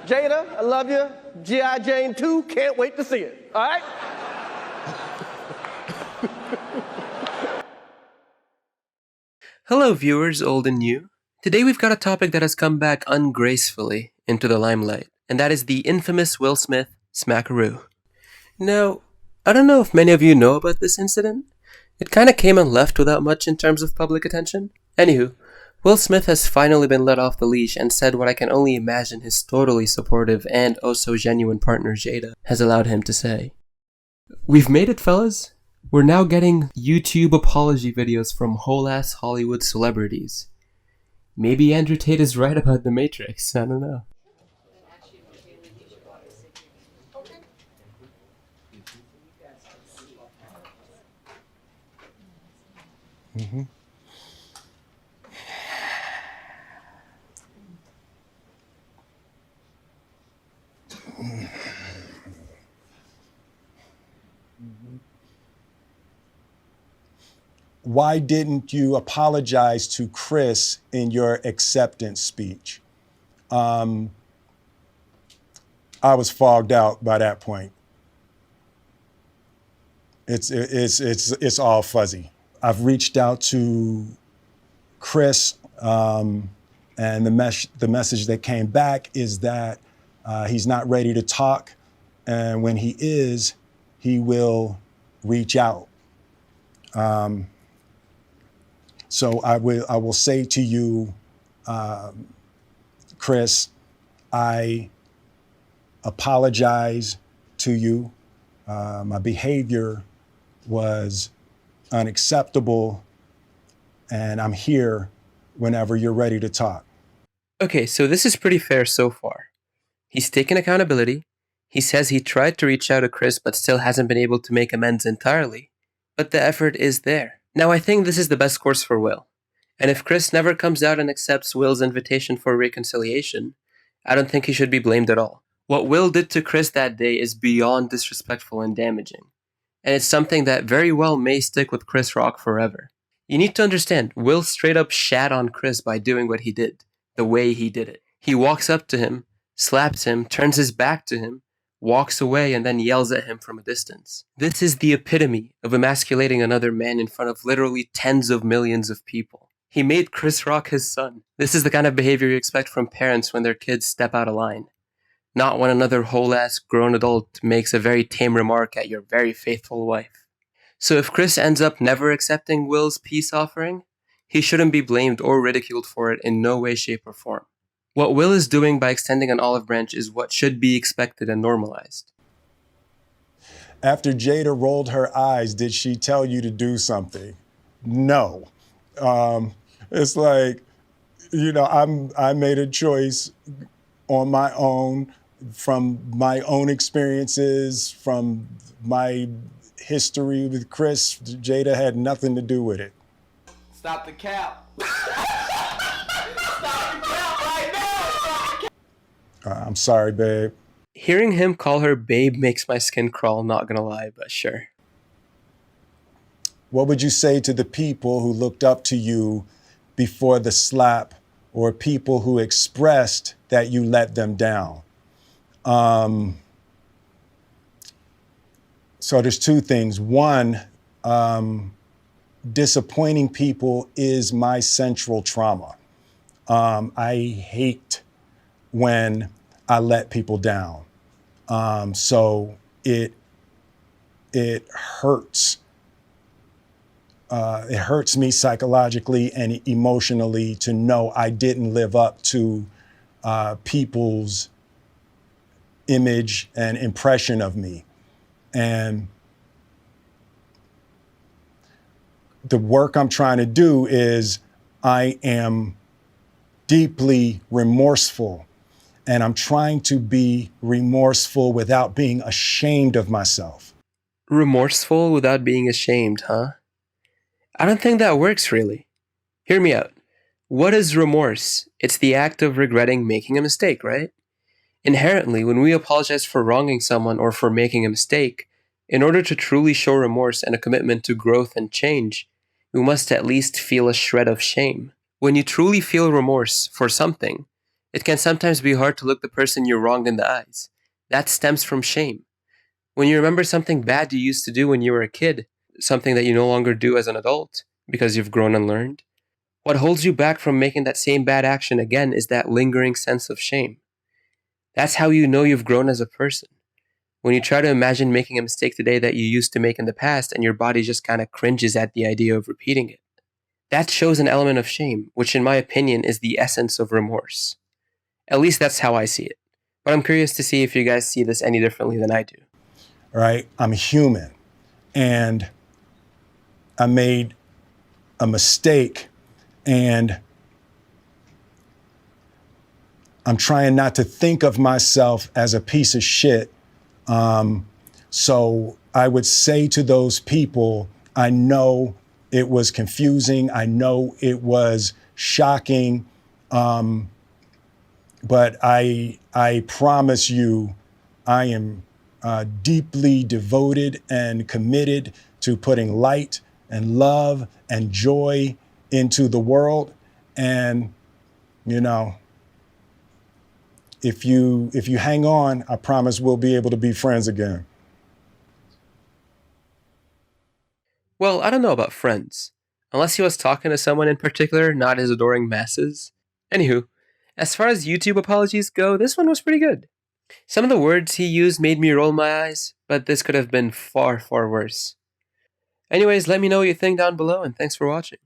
Jada, I love you. G.I. Jane 2, can't wait to see it. All right? Hello viewers, old and new. Today we've got a topic that has come back ungracefully into the limelight, and that is the infamous Will Smith smackaroo. Now, I don't know if many of you know about this incident. It kinda came and left without much in terms of public attention. Anywho, Will Smith has finally been let off the leash and said what I can only imagine his totally supportive and oh so genuine partner Jada has allowed him to say. We've made it, fellas. We're now getting YouTube apology videos from whole-ass Hollywood celebrities. Maybe Andrew Tate is right about The Matrix, I don't know. Why didn't you apologize to Chris in your acceptance speech? I was fogged out by that point. It's all fuzzy. I've reached out to Chris, and the message that came back is that he's not ready to talk, and when he is, he will reach out. So I will say to you, Chris, I apologize to you. My behavior was unacceptable, and I'm here whenever you're ready to talk. Okay, so this is pretty fair so far. He's taken accountability. He says he tried to reach out to Chris but still hasn't been able to make amends entirely. But the effort is there. Now I think this is the best course for Will. And if Chris never comes out and accepts Will's invitation for reconciliation, I don't think he should be blamed at all. What Will did to Chris that day is beyond disrespectful and damaging. And it's something that very well may stick with Chris Rock forever. You need to understand, Will straight up shat on Chris by doing what he did, the way he did it. He walks up to him, slaps him, turns his back to him, walks away, and then yells at him from a distance. This is the epitome of emasculating another man in front of literally tens of millions of people. He made Chris Rock his son. This is the kind of behavior you expect from parents when their kids step out of line. Not when another whole-ass grown adult makes a very tame remark at your very faithful wife. So if Chris ends up never accepting Will's peace offering, he shouldn't be blamed or ridiculed for it in no way, shape, or form. What Will is doing by extending an olive branch is what should be expected and normalized. After Jada rolled her eyes, did she tell you to do something? No. It's like, I made a choice on my own, from my own experiences, from my history with Chris. Jada had nothing to do with it. Stop the cap. I'm sorry, babe. Hearing him call her babe makes my skin crawl, not gonna lie, but sure. What would you say to the people who looked up to you before the slap, or people who expressed that you let them down? So there's two things. One, disappointing people is my central trauma. I hate when I let people down. So it hurts. It hurts me psychologically and emotionally to know I didn't live up to people's image and impression of me. And the work I'm trying to do is I am deeply remorseful, and I'm trying to be remorseful without being ashamed of myself. Remorseful without being ashamed, huh? I don't think that works, really. Hear me out. What is remorse? It's the act of regretting making a mistake, right? Inherently, when we apologize for wronging someone or for making a mistake, in order to truly show remorse and a commitment to growth and change, we must at least feel a shred of shame. When you truly feel remorse for something, It can sometimes be hard to look the person you wronged in the eyes. That stems from shame. When you remember something bad you used to do when you were a kid, something that you no longer do as an adult because you've grown and learned, what holds you back from making that same bad action again is that lingering sense of shame. That's how you know you've grown as a person. When you try to imagine making a mistake today that you used to make in the past and your body just kind of cringes at the idea of repeating it. That shows an element of shame, which in my opinion is the essence of remorse. At least that's how I see it. But I'm curious to see if you guys see this any differently than I do. Right? I'm human, and I made a mistake, and I'm trying not to think of myself as a piece of shit. So I would say to those people, I know it was confusing. I know it was shocking. But I promise you, I am deeply devoted and committed to putting light and love and joy into the world. And, you know, if you hang on, I promise we'll be able to be friends again. Well, I don't know about friends. Unless he was talking to someone in particular, not his adoring masses. Anywho, as far as YouTube apologies go, this one was pretty good. Some of the words he used made me roll my eyes, but this could have been far, far worse. Anyways, let me know what you think down below, and thanks for watching.